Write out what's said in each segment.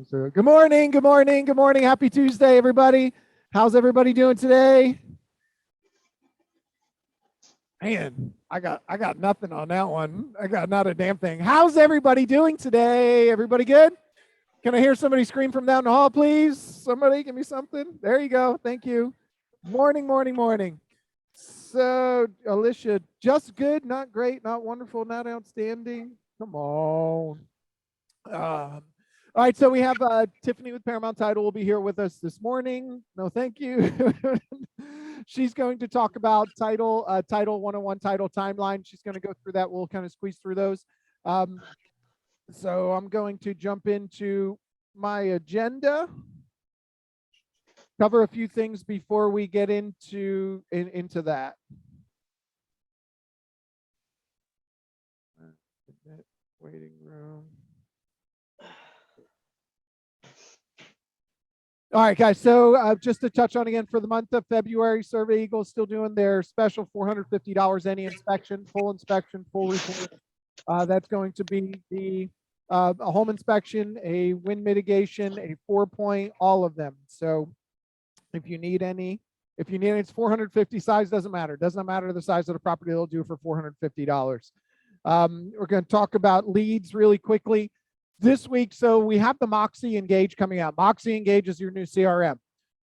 So, good morning, good morning, good morning. Happy Tuesday, everybody. How's everybody doing today? Man, I got nothing on that one. I got not a damn thing. How's everybody doing today? Everybody good? Can I hear somebody scream from down the hall, please? Somebody give me something. There you go. Thank you. Morning, morning, morning. So, Alicia, just good, not great, not wonderful, not outstanding. Come on. All right, so we have Tiffany with Paramount Title will be here with us this morning. No, thank you. She's going to talk about Title 101 Title Timeline. She's going to go through that. We'll kind of squeeze through those. So I'm going to jump into my agenda, cover a few things before we get into that. Waiting room. All right, guys. So just to touch on again, for the month of February, Survey Eagle is still doing their special $450 any inspection, full report. That's going to be a home inspection, a wind mitigation, a 4-point, all of them. So if you need any, it's 450. Size doesn't matter. Doesn't matter the size of the property. They'll do for $450. We're going to talk about leads really quickly this week. So we have the Moxie Engage coming out. Moxie Engage is your new CRM.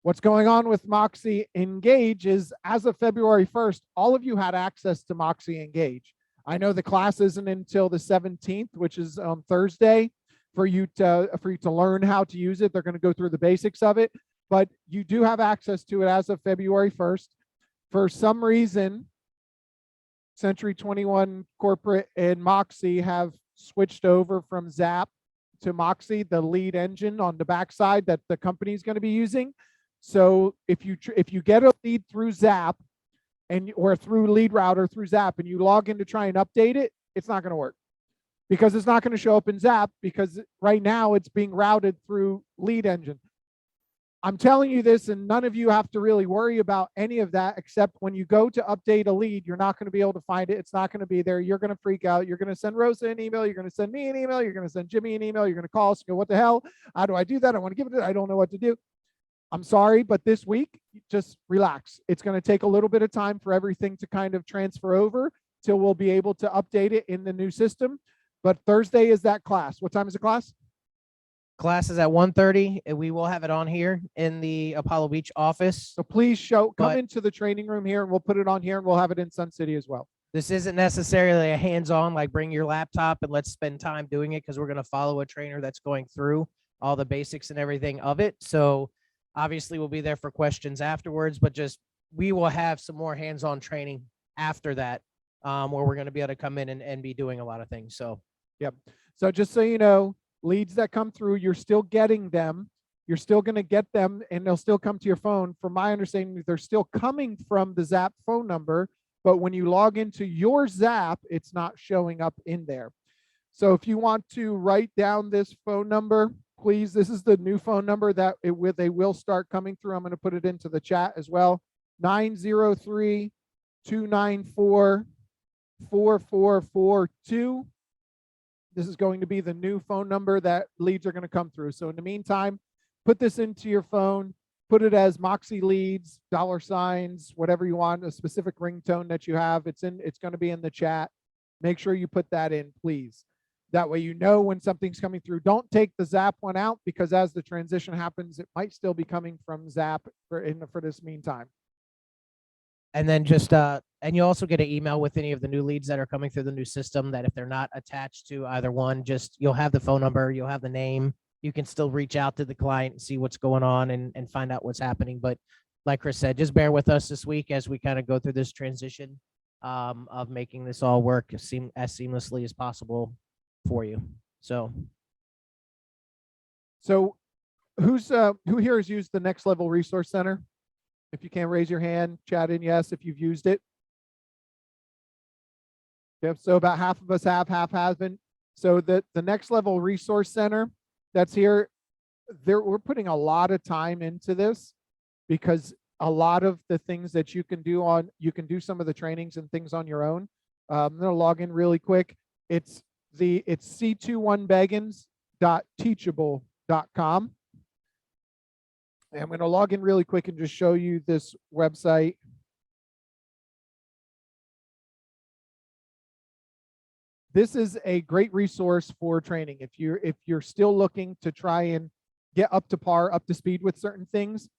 What's going on with Moxie Engage is, as of February 1st, all of you had access to Moxie Engage. I know the class isn't until the 17th, which is on Thursday, for you to learn how to use it. They're going to go through the basics of it, but you do have access to it as of February 1st. For some reason, Century 21 Corporate and Moxie have switched over from Zap to Moxie, the lead engine on the backside that the company is going to be using. So if you get a lead through Zap or through Lead Router through Zap and you log in to try and update it, it's not going to work, because it's not going to show up in Zap, because right now it's being routed through Lead Engine. I'm telling you this, and none of you have to really worry about any of that, except when you go to update a lead, you're not going to be able to find it. It's not going to be there. You're going to freak out. You're going to send Rosa an email. You're going to send me an email. You're going to send Jimmy an email. You're going to call us and go, what the hell? How do I do that? I want to give it. I don't know what to do. I'm sorry, but this week, just relax. It's going to take a little bit of time for everything to kind of transfer over till we'll be able to update it in the new system. But Thursday is that class. What time is the class? Class is at 1:30, and we will have it on here in the Apollo Beach office. So please come into the training room here, and we'll put it on here, and we'll have it in Sun City as well. This isn't necessarily a hands-on, like bring your laptop and let's spend time doing it, because we're going to follow a trainer that's going through all the basics and everything of it. So obviously we'll be there for questions afterwards, but just we will have some more hands-on training after that, where we're going to be able to come in and be doing a lot of things. So, yep. So just so you know, leads that come through, you're still getting them. You're still going to get them, and they'll still come to your phone. From my understanding, they're still coming from the Zap phone number, but when you log into your Zap, it's not showing up in there. So if you want to write down this phone number, please, this is the new phone number that they will start coming through. I'm going to put it into the chat as well. 903-294-4442. This is going to be the new phone number that leads are going to come through. So in the meantime, put this into your phone, put it as Moxie Leads, $, whatever you want, a specific ringtone that you have. It's going to be in the chat. Make sure you put that in, please. That way you know when something's coming through. Don't take the Zap one out, because as the transition happens, it might still be coming from Zap for this meantime. And then just and you also get an email with any of the new leads that are coming through the new system, that if they're not attached to either one, just you'll have the phone number, you'll have the name. You can still reach out to the client and see what's going on and find out what's happening. But like Chris said, just bear with us this week as we kind of go through this transition of making this all work as seamlessly as possible for you. So who here has used the Next Level Resource Center? If you can, raise your hand, chat in yes if you've used it. Yep, so about half of us have, half haven't. So the Next Level Resource Center that's here, we're putting a lot of time into this, because a lot of the things that you can do some of the trainings and things on your own. I'm going to log in really quick. It's C21beggins.teachable And I'm going to log in really quick and just show you this website. This is a great resource for training. If you're still looking to try and get up to par, up to speed with certain things,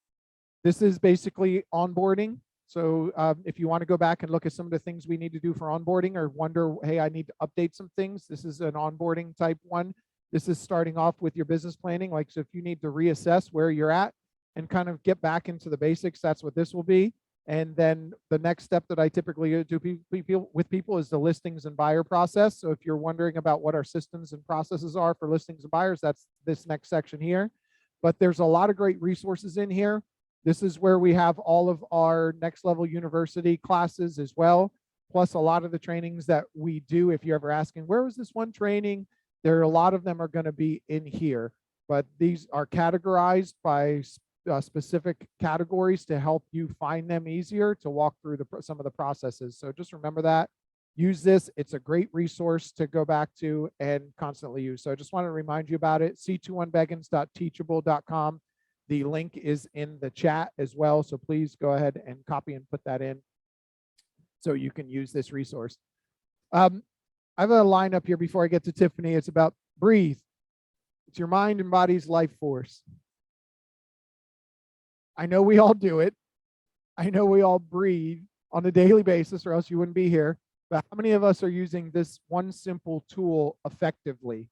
this is basically onboarding. So if you want to go back and look at some of the things we need to do for onboarding, or wonder, hey, I need to update some things, this is an onboarding type one. This is starting off with your business planning. Like, so if you need to reassess where you're at and kind of get back into the basics, that's what this will be. And then the next step that I typically do with people is the listings and buyer process. So if you're wondering about what our systems and processes are for listings and buyers, that's this next section here. But there's a lot of great resources in here. This is where we have all of our next level university classes as well, plus a lot of the trainings that we do. If you're ever asking, where was this one training? There are a lot of them are going to be in here, but these are categorized by specific categories to help you find them easier to walk through some of the processes. So just remember that. Use this. It's a great resource to go back to and constantly use. So I just want to remind you about it. c21beggins.teachable.com. The link is in the chat as well. So please go ahead and copy and put that in so you can use this resource. I have a line up here before I get to Tiffany. It's about breathe. It's your mind and body's life force. I know we all do it. I know we all breathe on a daily basis, or else you wouldn't be here. But how many of us are using this one simple tool effectively?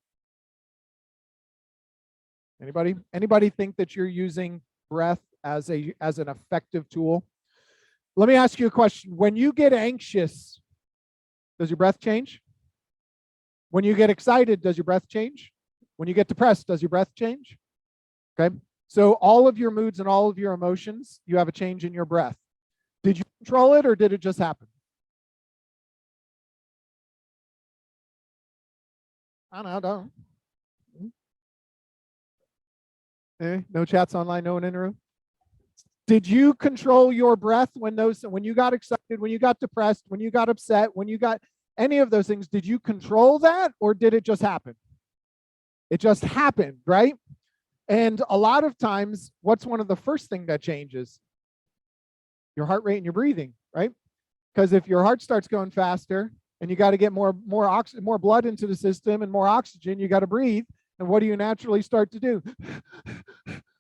Anybody think that you're using breath as an effective tool? Let me ask you a question. When you get anxious, does your breath change? When you get excited, does your breath change? When you get depressed, does your breath change? Okay. So all of your moods and all of your emotions, you have a change in your breath. Did you control it, or did it just happen? I don't know. No chats online, no one in the room. Did you control your breath when you got excited, when you got depressed, when you got upset, when you got any of those things? Did you control that, or did it just happen? It just happened, right? And a lot of times, what's one of the first thing that changes? Your heart rate and your breathing, right? Because if your heart starts going faster and you got to get more blood into the system and more oxygen, you got to breathe. And what do you naturally start to do?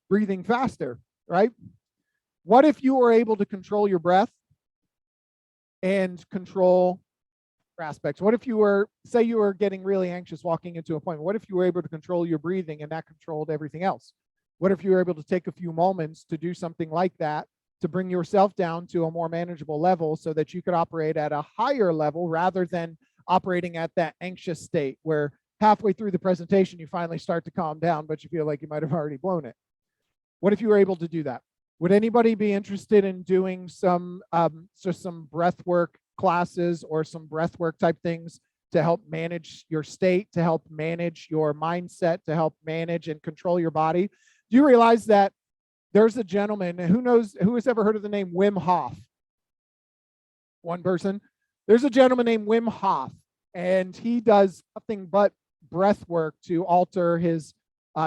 Breathing faster, right? What if you were able to control your breath and control aspects? What if you were, say you were getting really anxious walking into an appointment? What if you were able to control your breathing and that controlled everything else? What if you were able to take a few moments to do something like that to bring yourself down to a more manageable level so that you could operate at a higher level rather than operating at that anxious state where halfway through the presentation, you finally start to calm down, but you feel like you might have already blown it? What if you were able to do that? Would anybody be interested in doing some breath work classes or some breath work type things to help manage your state, to help manage your mindset, to help manage and control your body? Do you realize that there's a gentleman, who has ever heard of the name Wim Hof? One person. There's a gentleman named Wim Hof, and he does nothing but breath work to alter his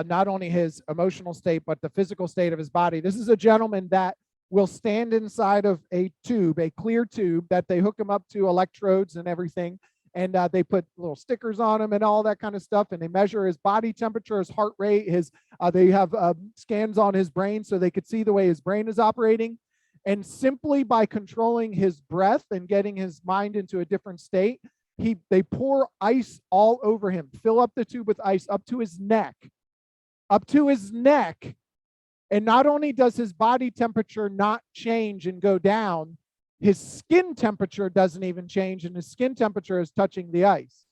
not only his emotional state, but the physical state of his body. This is a gentleman that will stand inside of a tube, a clear tube that they hook him up to electrodes and everything. And they put little stickers on him and all that kind of stuff. And they measure his body temperature, his heart rate, they have scans on his brain so they could see the way his brain is operating. And simply by controlling his breath and getting his mind into a different state, they pour ice all over him, fill up the tube with ice up to his neck. And not only does his body temperature not change and go down, his skin temperature doesn't even change, and his skin temperature is touching the ice.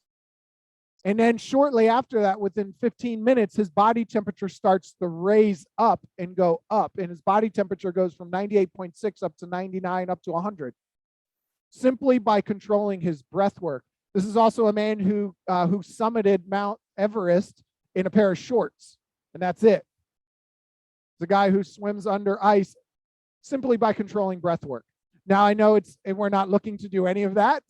And then shortly after that, within 15 minutes, his body temperature starts to raise up and go up, and his body temperature goes from 98.6 up to 99 up to 100, simply by controlling his breath work. This is also a man who summited Mount Everest in a pair of shorts, and that's it. It's a guy who swims under ice simply by controlling breath work. Now, I know we're not looking to do any of that,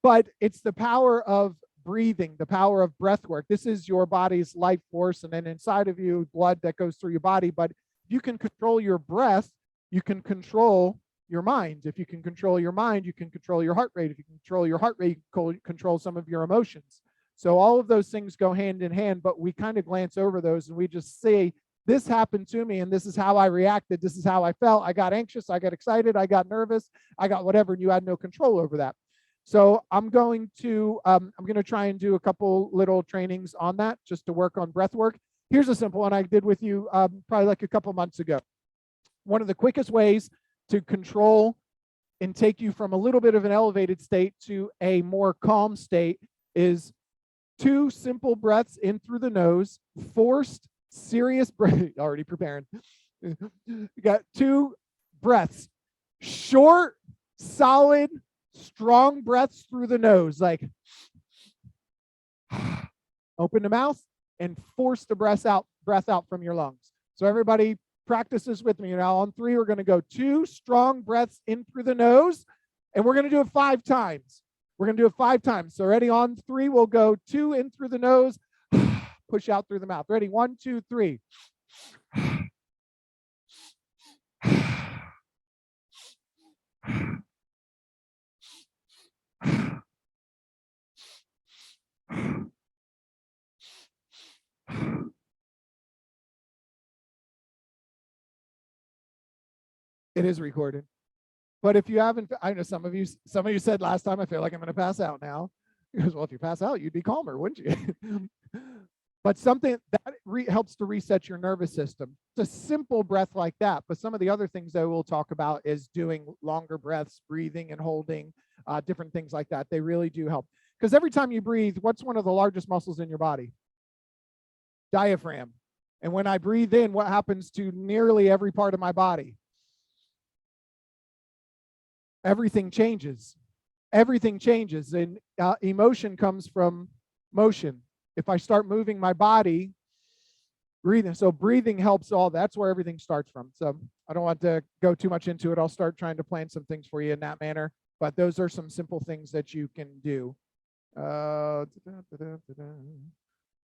but it's the power of breathing, the power of breath work. This is your body's life force, and then inside of you, blood that goes through your body. But if you can control your breath, you can control your mind. If you can control your mind, you can control your heart rate. If you can control your heart rate, you can control some of your emotions. So all of those things go hand in hand, but we kind of glance over those and we just say, this happened to me and this is how I reacted. This is how I felt. I got anxious. I got excited. I got nervous. I got whatever, and you had no control over that. So I'm going to try and do a couple little trainings on that just to work on breath work. Here's a simple one I did with you probably like a couple months ago. One of the quickest ways to control and take you from a little bit of an elevated state to a more calm state is 2 simple breaths in through the nose, forced, serious breath. Already preparing. You got 2 breaths, short, solid, strong breaths through the nose, like open the mouth and force the breath out from your lungs. So everybody practice this with me. Now on 3, we're going to go 2 strong breaths in through the nose, and we're going to do it 5 times. We're going to do it 5 times. So ready, on 3, we'll go 2 in through the nose, push out through the mouth. Ready, 1, 2, 3. It is recorded. But if you haven't, I know some of you said last time, I feel like I'm going to pass out now. Because, well, if you pass out, you'd be calmer, wouldn't you? But something that helps to reset your nervous system. It's a simple breath like that. But some of the other things that we'll talk about is doing longer breaths, breathing and holding, different things like that. They really do help. Because every time you breathe, what's one of the largest muscles in your body? Diaphragm. And when I breathe in, what happens to nearly every part of my body? Everything changes. Everything changes. And emotion comes from motion. If I start moving my body, breathing. So breathing helps all. That's where everything starts from. So I don't want to go too much into it. I'll start trying to plan some things for you in that manner. But those are some simple things that you can do.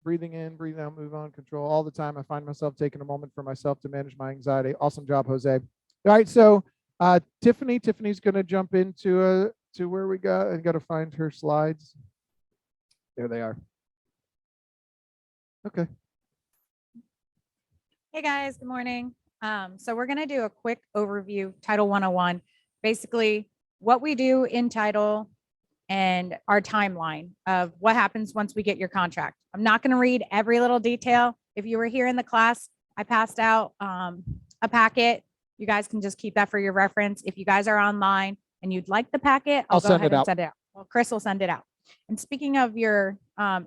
Breathing in, breathing out, move on, control all the time. I find myself taking a moment for myself to manage my anxiety. Awesome job, Jose. All right, so Tiffany's going to jump into to where we got. I got to find her slides. There they are. Okay. Hey guys, good morning. So we're going to do a quick overview, Title 101, basically what we do in Title and our timeline of what happens once we get your contract. I'm not going to read every little detail. If you were here in the class, I passed out a packet. You guys can just keep that for your reference. If you guys are online and you'd like the packet, I'll go ahead and send it out. Well, Chris will send it out. And speaking of your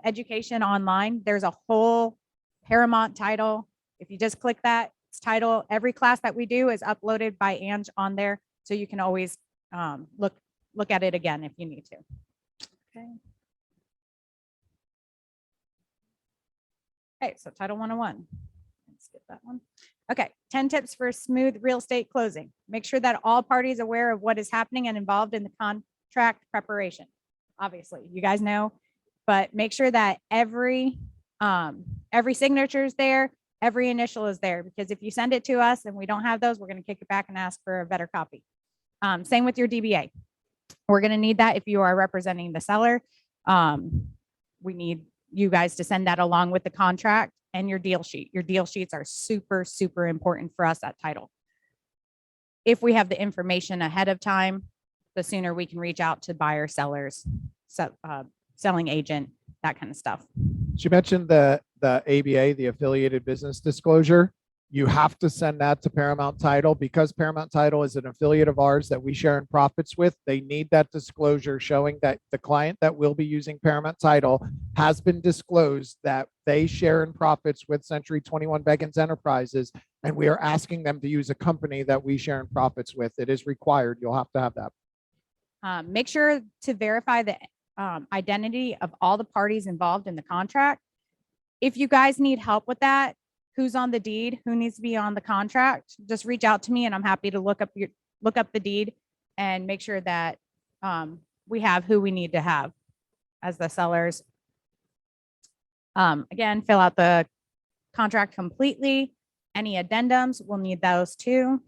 education online, there's a whole Paramount Title. If you just click that, it's Title. Every class that we do is uploaded by Ange on there, so you can always look at it again if you need to. Okay. Okay, so Title 101. Let's get that one. Okay, 10 tips for smooth real estate closing. Make sure that all parties are aware of what is happening and involved in the contract preparation. Obviously, you guys know, but make sure that every signature is there, every initial is there, because if you send it to us and we don't have those, we're going to kick it back and ask for a better copy. Same with your DBA. We're going to need that if you are representing the seller. We need you guys to send that along with the contract and your deal sheet. Your deal sheets are super, super important for us at Title. If we have the information ahead of time, the sooner we can reach out to buyers, sellers, selling agent, that kind of stuff. She mentioned the ABA, the affiliated business disclosure. You have to send that to Paramount Title because Paramount Title is an affiliate of ours that we share in profits with. They need that disclosure showing that the client that will be using Paramount Title has been disclosed that they share in profits with Century 21 Beggins Enterprises, and we are asking them to use a company that we share in profits with. It is required. You'll have to have that. Make sure to verify the identity of all the parties involved in the contract. If you guys need help with that, who's on the deed, who needs to be on the contract, just reach out to me and I'm happy to look up the deed and make sure that we have who we need to have as the sellers Again, fill out the contract completely. Any addendums, we'll need those too.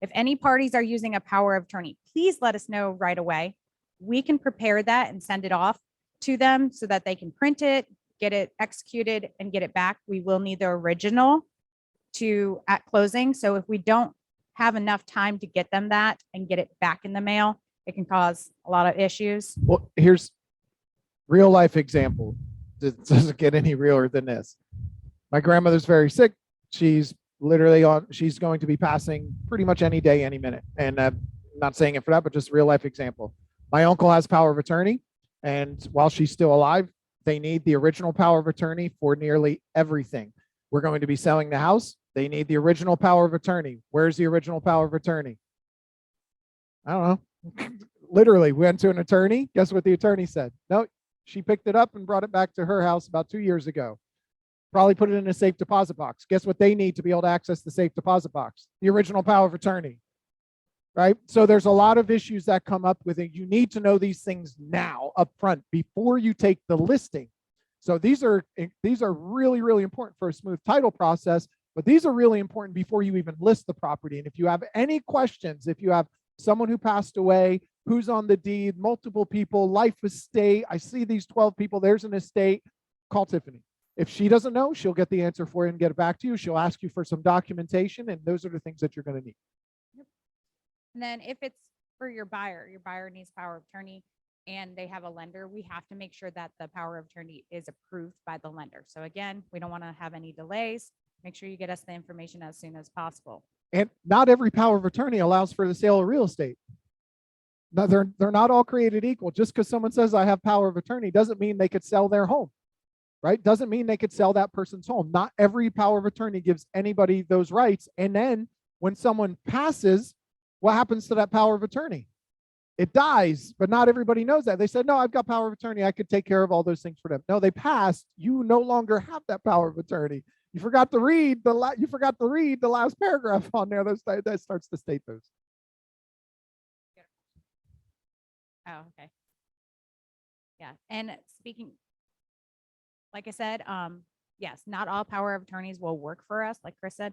If any parties are using a power of attorney, please let us know right away. We can prepare that and send it off to them so that they can print it, get it executed, and get it back. We will need the original at closing. So if we don't have enough time to get them that and get it back in the mail, it can cause a lot of issues. Well, here's real life example. It doesn't get any realer than this. My grandmother's very sick. She's she's going to be passing pretty much any day, any minute. And I'm not saying it for that, but just real life example. My uncle has power of attorney, and while she's still alive, they need the original power of attorney for nearly everything. We're going to be selling the house. They need the original power of attorney. Where's the original power of attorney? I don't know. Literally, we went to an attorney. Guess what the attorney said? No, she picked it up and brought it back to her house about 2 years ago. Probably put it in a safe deposit box. Guess what they need to be able to access the safe deposit box? The original power of attorney, right? So there's a lot of issues that come up with it. You need to know these things now up front before you take the listing. So these are really, really important for a smooth title process, but these are really important before you even list the property. And if you have any questions, if you have someone who passed away, who's on the deed, multiple people, life estate, I see these 12 people, there's an estate, call Tiffany. If she doesn't know, she'll get the answer for you and get it back to you. She'll ask you for some documentation, and those are the things that you're going to need. And then if it's for your buyer needs power of attorney and they have a lender, we have to make sure that the power of attorney is approved by the lender. So again, we don't want to have any delays. Make sure you get us the information as soon as possible. And not every power of attorney allows for the sale of real estate. No, they're not all created equal. Just because someone says I have power of attorney doesn't mean they could sell their home, right? Doesn't mean they could sell that person's home. Not every power of attorney gives anybody those rights. And then when someone passes, what happens to that power of attorney? It dies, but not everybody knows that. They said, no, I've got power of attorney. I could take care of all those things for them. No, they passed. You no longer have that power of attorney. You forgot to read the last paragraph on there that starts to state those. Oh, okay. Yeah. And speaking, like I said, yes, not all power of attorneys will work for us, like Chris said,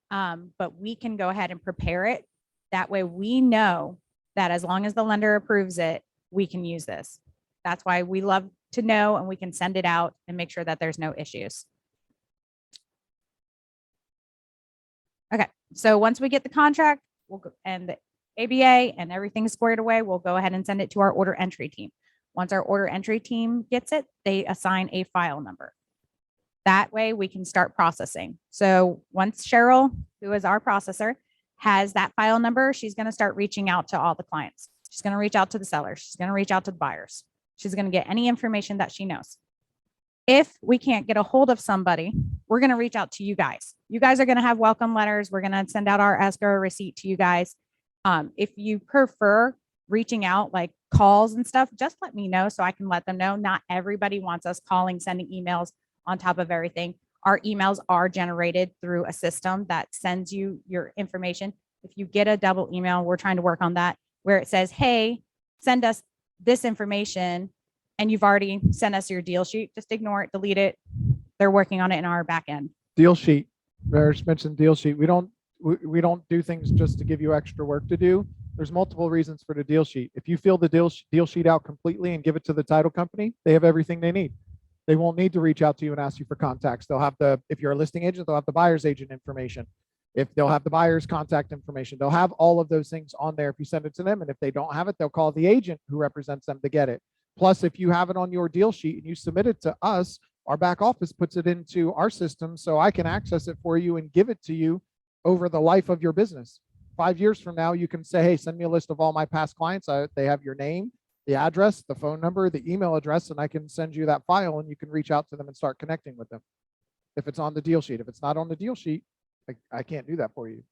but we can go ahead and prepare it. That way we know that as long as the lender approves it, we can use this. That's why we love to know, and we can send it out and make sure that there's no issues. Okay, so once we get the contract, we'll go, and the ABA and everything's squared away, we'll go ahead and send it to our order entry team. Once our order entry team gets it, they assign a file number. That way we can start processing. So once Cheryl, who is our processor, has that file number, she's going to start reaching out to all the clients. She's going to reach out to the sellers. She's going to reach out to the buyers. She's going to get any information that she knows. If we can't get a hold of somebody, we're going to reach out to you guys. You guys are going to have welcome letters. We're going to send out our escrow receipt to you guys. If you prefer reaching out like calls and stuff, just let me know so I can let them know. Not everybody wants us calling, sending emails on top of everything. Our emails are generated through a system that sends you your information. If you get a double email, we're trying to work on that, where it says, hey, send us this information, and you've already sent us your deal sheet. Just ignore it, delete it. They're working on it in our back end. Deal sheet. There's mentioned deal sheet. We don't do things just to give you extra work to do. There's multiple reasons for the deal sheet. If you fill the deal sheet out completely and give it to the title company, they have everything they need. They won't need to reach out to you and ask you for contacts. They'll have if you're a listing agent, they'll have the buyer's agent information. If they'll have the buyer's contact information, they'll have all of those things on there if you send it to them. And if they don't have it, they'll call the agent who represents them to get it. Plus, if you have it on your deal sheet and you submit it to us, our back office puts it into our system so I can access it for you and give it to you over the life of your business. 5 years from now, you can say, hey, send me a list of all my past clients. They have your name, the address, the phone number, the email address, and I can send you that file and you can reach out to them and start connecting with them. If it's on the deal sheet. If it's not on the deal sheet, I can't do that for you.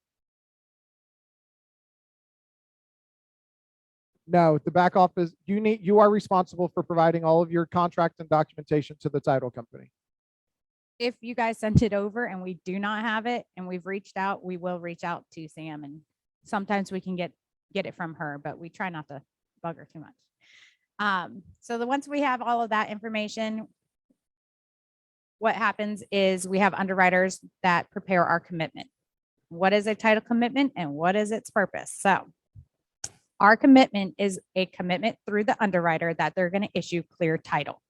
No, the back office, you are responsible for providing all of your contract and documentation to the title company. If you guys sent it over and we do not have it and we've reached out, we will reach out to Sam, and sometimes we can get it from her, but we try not to bug her too much. Once we have all of that information, what happens is we have underwriters that prepare our commitment. What is a title commitment and what is its purpose? So our commitment is a commitment through the underwriter that they're going to issue clear title.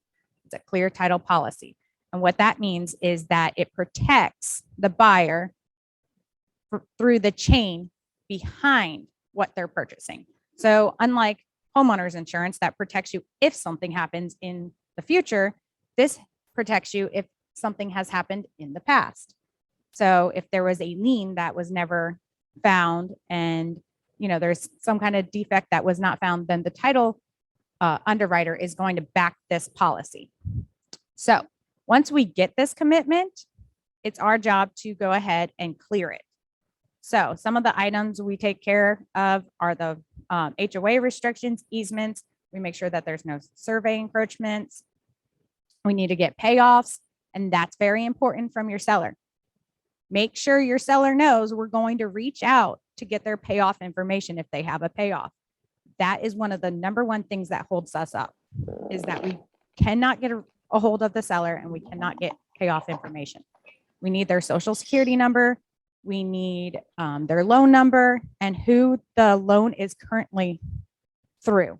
It's a clear title policy. And what that means is that it protects the buyer through the chain behind what they're purchasing. So unlike homeowners insurance that protects you if something happens in the future, this protects you if something has happened in the past. So if there was a lien that was never found and there's some kind of defect that was not found, then the title underwriter is going to back this policy. So once we get this commitment, it's our job to go ahead and clear it. So some of the items we take care of are the HOA restrictions, easements. We make sure that there's no survey encroachments. We need to get payoffs, and that's very important from your seller. Make sure your seller knows we're going to reach out to get their payoff information if they have a payoff. That is one of the number one things that holds us up, is that we cannot get a hold of the seller and we cannot get payoff information. We need their social security number. We need their loan number and who the loan is currently through,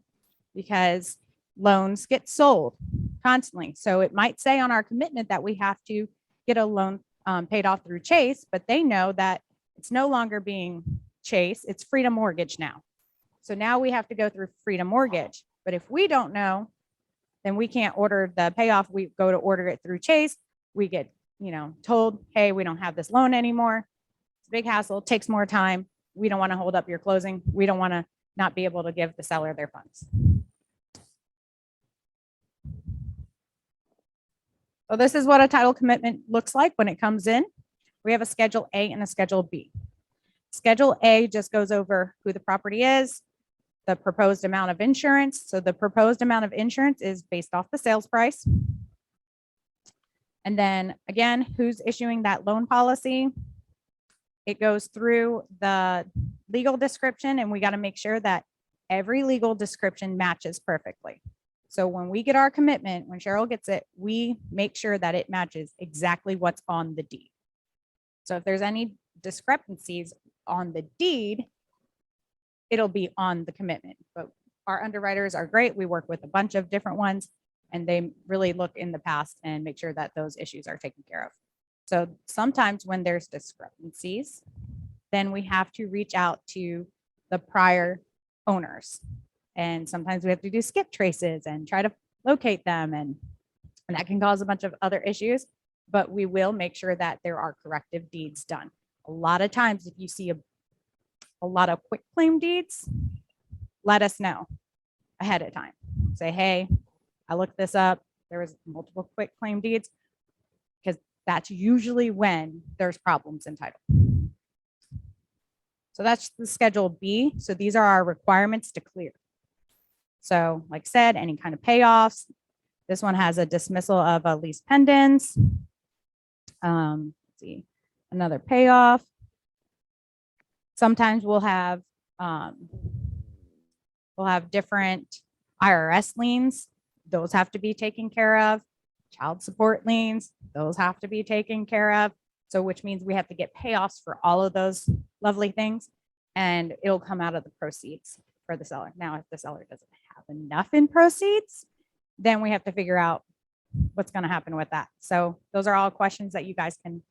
because loans get sold constantly. So it might say on our commitment that we have to get a loan paid off through Chase, but they know that it's no longer being Chase, it's Freedom Mortgage now. So now we have to go through Freedom Mortgage. But if we don't know, then we can't order the payoff. We go to order it through Chase. We get, told, hey, we don't have this loan anymore. It's a big hassle, takes more time. We don't want to hold up your closing. We don't want to not be able to give the seller their funds. So this is what a title commitment looks like when it comes in. We have a Schedule A and a Schedule B. Schedule A just goes over who the property is, the proposed amount of insurance. So the proposed amount of insurance is based off the sales price. And then again, who's issuing that loan policy? It goes through the legal description, and we got to make sure that every legal description matches perfectly. So when we get our commitment, when Cheryl gets it, we make sure that it matches exactly what's on the deed. So if there's any discrepancies on the deed, it'll be on the commitment. But our underwriters are great. We work with a bunch of different ones, and they really look in the past and make sure that those issues are taken care of. So sometimes when there's discrepancies, then we have to reach out to the prior owners. And sometimes we have to do skip traces and try to locate them. And that can cause a bunch of other issues, but we will make sure that there are corrective deeds done. A lot of times, if you see a lot of quick claim deeds, let us know ahead of time. Say, hey, I looked this up. There was multiple quick claim deeds, because that's usually when there's problems in title. So that's the Schedule B. So these are our requirements to clear. So like I said, any kind of payoffs. This one has a dismissal of a lease pendants. Let's see, another payoff. Sometimes we'll have different IRS liens. Those have to be taken care of. Child support liens, those have to be taken care of. So which means we have to get payoffs for all of those lovely things, and it'll come out of the proceeds for the seller. Now, if the seller doesn't have enough in proceeds, then we have to figure out what's going to happen with that. So those are all questions that you guys can,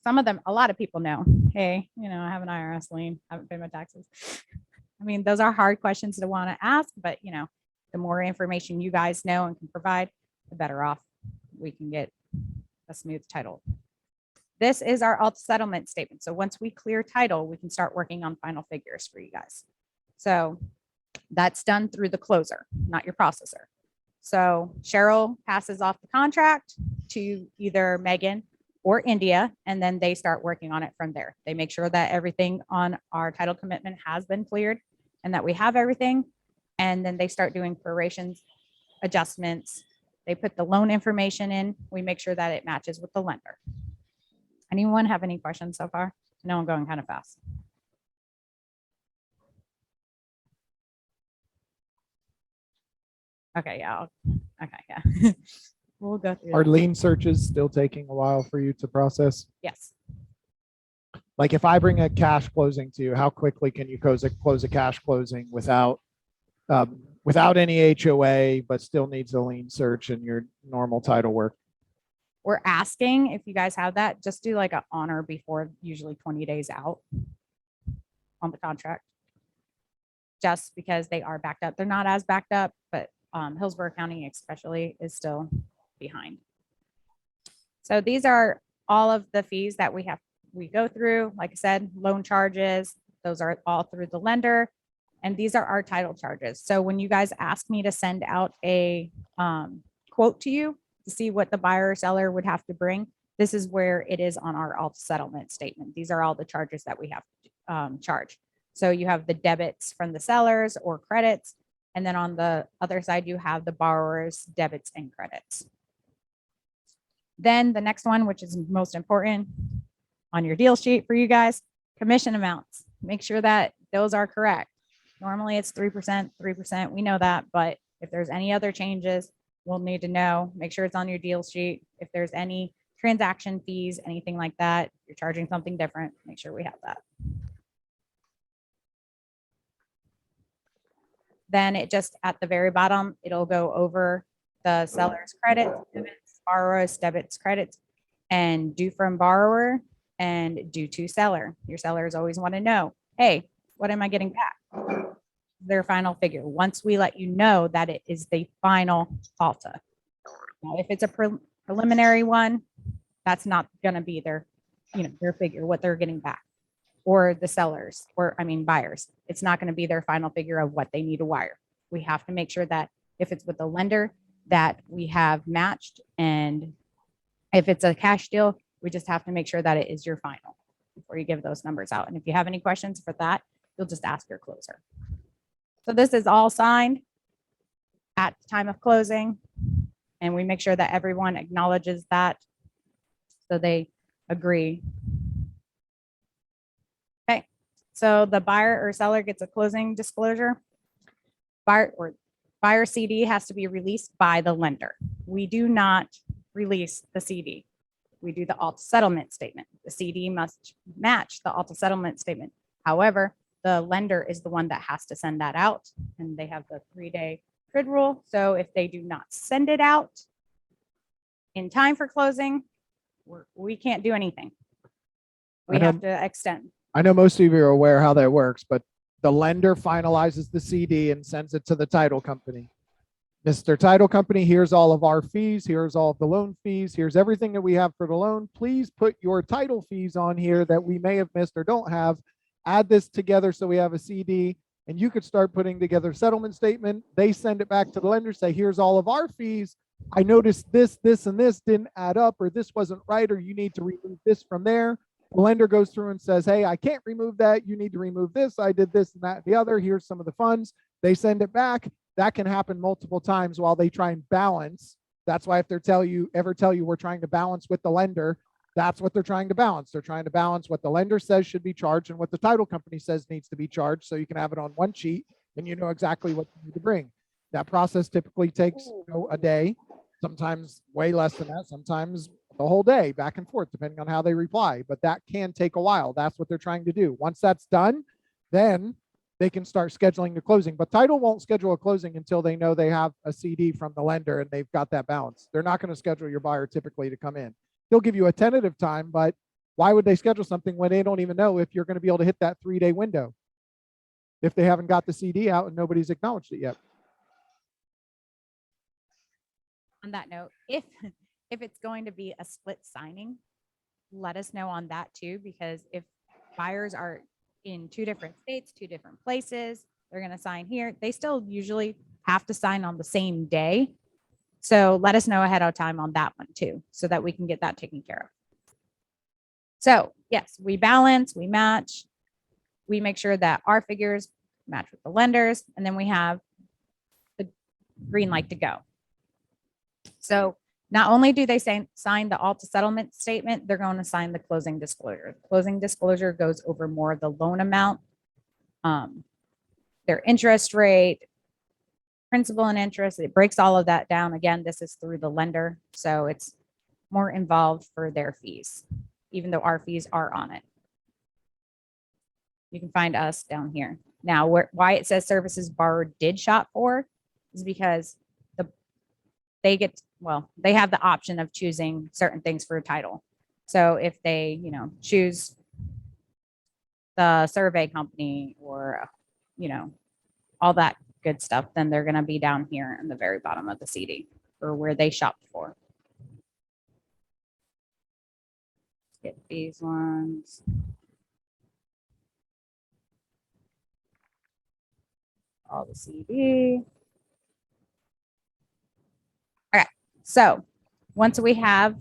some of them, a lot of people know, hey, I have an IRS lien, I haven't paid my taxes. I mean, those are hard questions to want to ask, but the more information you guys know and can provide, the better off we can get a smooth title. This is our alt settlement statement. So once we clear title, we can start working on final figures for you guys. So that's done through the closer, not your processor. So Cheryl passes off the contract to either Megan or India, and then they start working on it from there. They make sure that everything on our title commitment has been cleared and that we have everything. And then they start doing prorations, adjustments. They put the loan information in. We make sure that it matches with the lender. Anyone have any questions so far? I know I'm going kind of fast. Okay, yeah. Okay, yeah. We'll go through Are that. lien searches still taking a while for you to process? Yes. Like if I bring a cash closing to you, how quickly can you close a cash closing without any HOA, but still needs a lien search and your normal title work? We're asking if you guys have that, just do like an honor before, usually 20 days out on the contract. Just because they are backed up. They're not as backed up, but Hillsborough County especially is still behind. So these are all of the fees that we go through. Like I said, loan charges, those are all through the lender. And these are our title charges. So when you guys ask me to send out a quote to you to see what the buyer or seller would have to bring, this is where it is on our alt settlement statement. These are all the charges that we have to charge. So you have the debits from the sellers or credits. And then on the other side, you have the borrower's debits and credits. Then the next one, which is most important on your deal sheet for you guys, commission amounts. Make sure that those are correct. Normally it's 3%, 3%. We know that, but if there's any other changes, we'll need to know. Make sure it's on your deal sheet. If there's any transaction fees, anything like that, you're charging something different, make sure we have that. Then it just at the very bottom, it'll go over the seller's credit, debits, borrower's debits, credits, and due from borrower and due to seller. Your sellers always want to know, hey, what am I getting back? Their final figure. Once we let you know that it is the final Alta. Now, if it's a preliminary one, that's not going to be their figure, what they're getting back. Or the sellers, buyers. It's not going to be their final figure of what they need to wire. We have to make sure that if it's with the lender that we have matched, and if it's a cash deal, we just have to make sure that it is your final before you give those numbers out. And if you have any questions for that, you'll just ask your closer. So this is all signed at the time of closing, and we make sure that everyone acknowledges that so they agree. Okay, so the buyer or seller gets a closing disclosure. Buyer CD has to be released by the lender. We do not release the CD. We do the alt settlement statement. The CD must match the alt settlement statement. However, the lender is the one that has to send that out, and they have the 3-day grid rule. So if they do not send it out in time for closing, we can't do anything. We have to extend. I know most of you are aware how that works, but the lender finalizes the CD and sends it to the title company. Mr. Title Company, here's all of our fees. Here's all of the loan fees. Here's everything that we have for the loan. Please put your title fees on here that we may have missed or don't have. Add this together so we have a CD, and you could start putting together a settlement statement. They send it back to the lender, say, here's all of our fees. I noticed this, and this didn't add up, or this wasn't right, or you need to remove this from there. The lender goes through and says, hey, I can't remove that. You need to remove this. I did this and that and the other. Here's some of the funds. They send it back. That can happen multiple times while they try and balance. That's why if they ever tell you we're trying to balance with the lender, that's what they're trying to balance. They're trying to balance what the lender says should be charged and what the title company says needs to be charged, so you can have it on one sheet and you know exactly what you need to bring. That process typically takes a day, sometimes way less than that, sometimes the whole day, back and forth, depending on how they reply. But that can take a while. That's what they're trying to do. Once that's done, then they can start scheduling the closing. But title won't schedule a closing until they know they have a CD from the lender and they've got that balance. They're not going to schedule your buyer typically to come in. They'll give you a tentative time, but why would they schedule something when they don't even know if you're going to be able to hit that 3-day window if they haven't got the CD out and nobody's acknowledged it yet? On that note, if it's going to be a split signing, let us know on that too, because if buyers are in 2 different states, 2 different places, they're going to sign here. They still usually have to sign on the same day. So let us know ahead of time on that one too, so that we can get that taken care of. So yes, we balance, we match, we make sure that our figures match with the lenders, and then we have the green light to go. So not only do they sign the alt settlement statement, they're going to sign the closing disclosure. The closing disclosure goes over more of the loan amount, their interest rate, principal and interest. It breaks all of that down. Again, this is through the lender, so it's more involved for their fees, even though our fees are on it. You can find us down here. Now, why it says services borrower did shop for is because they have the option of choosing certain things for a title. So if they, choose the survey company or, all that good stuff, then they're going to be down here in the very bottom of the CD or where they shopped for. Get these ones. All the CD. Okay, so once we have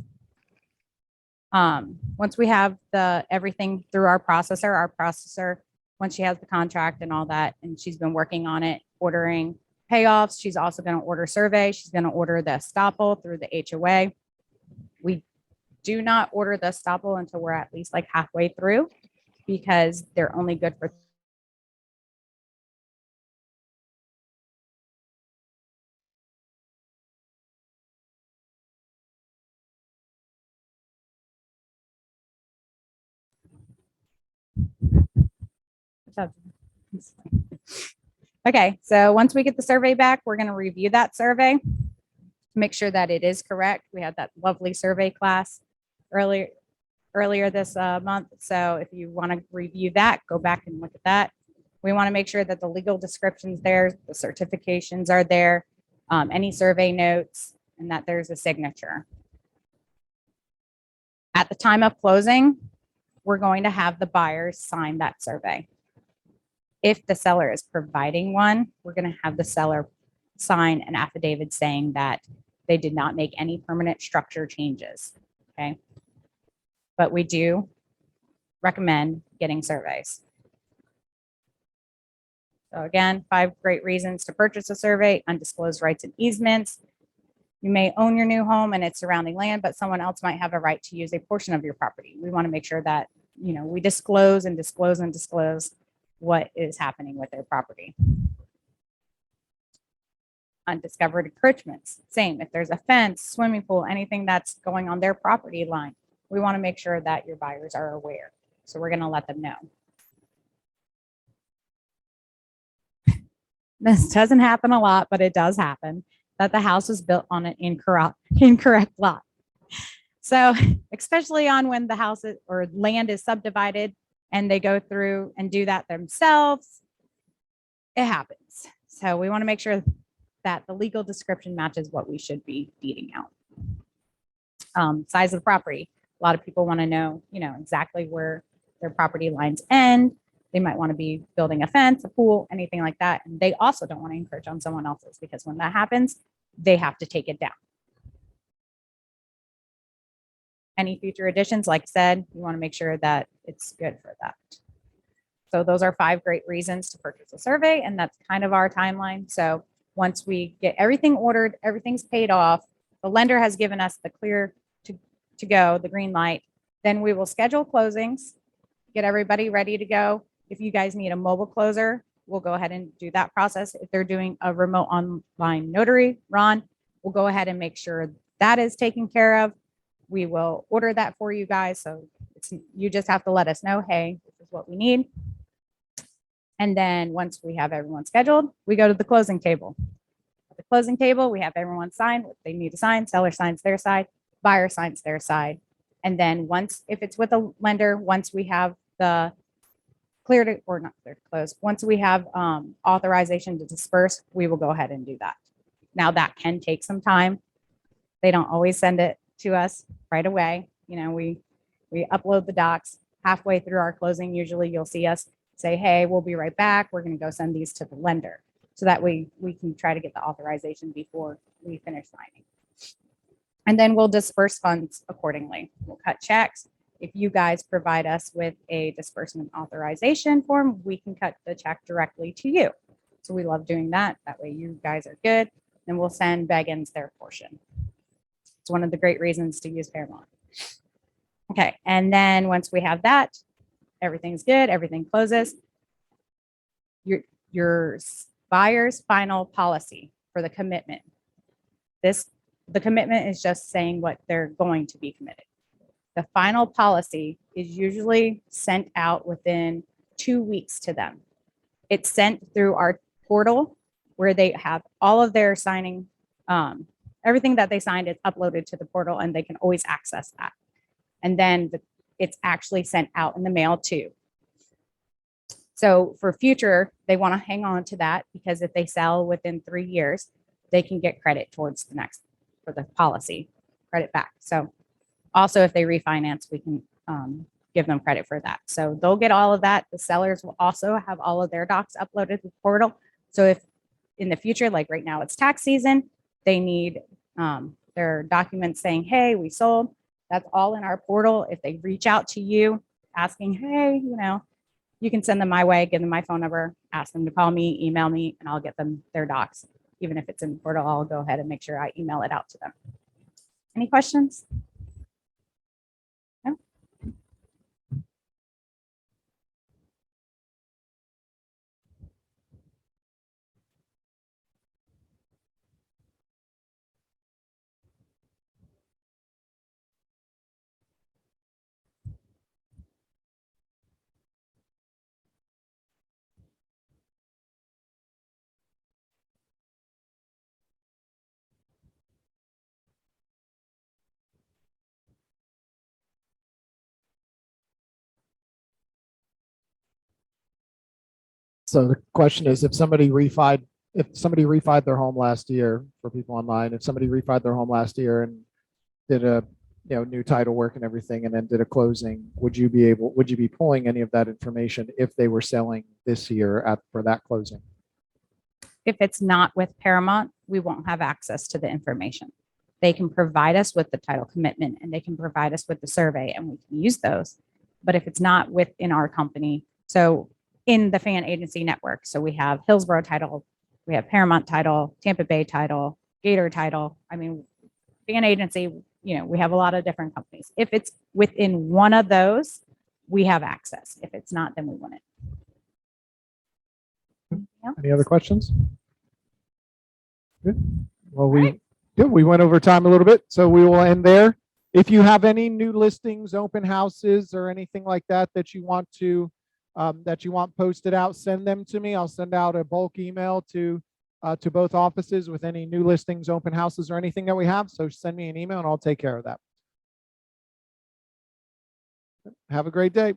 the everything through our processor, once she has the contract and all that, and she's been working on it, ordering payoffs, she's also going to order survey. She's going to order the estoppel through the HOA. We do not order the estoppel until we're at least like halfway through, because they're only good for Okay, so once we get the survey back, we're going to review that survey, make sure that it is correct. We had that lovely survey class earlier this month. So if you want to review that, go back and look at that. We want to make sure that the legal description's there, the certifications are there, any survey notes, and that there's a signature. At the time of closing, we're going to have the buyers sign that survey. If the seller is providing one, we're going to have the seller sign an affidavit saying that they did not make any permanent structure changes. Okay. But we do recommend getting surveys. So again, 5 great reasons to purchase a survey: undisclosed rights and easements. You may own your new home and its surrounding land, but someone else might have a right to use a portion of your property. We want to make sure that, we disclose what is happening with their property. Undiscovered encroachments, same. If there's a fence, swimming pool, anything that's going on their property line, we want to make sure that your buyers are aware. So we're going to let them know. This doesn't happen a lot, but it does happen, that the house was built on an incorrect lot. So especially on when the house or land is subdivided and they go through and do that themselves, it happens. So we want to make sure that the legal description matches what we should be beating out. Size of the property. A lot of people want to know, exactly where their property lines end. They might want to be building a fence, a pool, anything like that. And they also don't want to encroach on someone else's, because when that happens, they have to take it down. Any future additions, like I said, you want to make sure that it's good for that. So those are 5 great reasons to purchase a survey, and that's kind of our timeline. So once we get everything ordered, everything's paid off, the lender has given us the clear to go, the green light, then we will schedule closings, get everybody ready to go. If you guys need a mobile closer, we'll go ahead and do that process. If they're doing a remote online notary, Ron, we'll go ahead and make sure that is taken care of. We will order that for you guys. So you just have to let us know, hey, this is what we need. And then once we have everyone scheduled, we go to the closing table. At the closing table, we have everyone sign what they need to sign. Seller signs their side, buyer signs their side. And then if it's with a lender, once we have the once we have authorization to disperse, we will go ahead and do that. Now that can take some time. They don't always send it to us right away. We upload the docs halfway through our closing. Usually you'll see us say, hey, we'll be right back. We're going to go send these to the lender. So that way we can try to get the authorization before we finish signing. And then we'll disperse funds accordingly. We'll cut checks. If you guys provide us with a disbursement authorization form, we can cut the check directly to you. So we love doing that. That way you guys are good. And we'll send Beggins their portion. It's one of the great reasons to use Paramount. Okay, and then once we have that, everything's good, everything closes. Your buyer's final policy. for the commitment. The commitment is just saying what they're going to be committed. The final policy is usually sent out within 2 weeks to them. It's sent through our portal where they have all of their signing, everything that they signed is uploaded to the portal and they can always access that. And then it's actually sent out in the mail too. So for future, they want to hang on to that because if they sell within 3 years, they can get credit towards the next, for the policy, credit back. So also if they refinance, we can give them credit for that. So they'll get all of that. The sellers will also have all of their docs uploaded to the portal. So if in the future, like right now it's tax season, they need their documents saying, hey, we sold, that's all in our portal. If they reach out to you asking, hey, you can send them my way, give them my phone number, ask them to call me, email me, and I'll get them their docs. Even if it's in the portal, I'll go ahead and make sure I email it out to them. Any questions? No? So the question is, if somebody refied their home last year, for people online, if somebody refied their home last year and did a new title work and everything, and then did a closing, would you be pulling any of that information if they were selling this year for that closing? If it's not with Paramount, we won't have access to the information. They can provide us with the title commitment and they can provide us with the survey and we can use those. But if it's not within our company, so in the fan agency network, so we have Hillsborough Title, we have Paramount Title, Tampa Bay Title, Gator Title. I mean, fan agency, we have a lot of different companies. If it's within one of those, we have access. If it's not, then we wouldn't. Any other questions? Good. Well, we right. good. We went over time a little bit, so we will end there. If you have any new listings, open houses, or anything like that that you want posted out, send them to me. I'll send out a bulk email to both offices with any new listings, open houses, or anything that we have. So send me an email and I'll take care of that. Have a great day.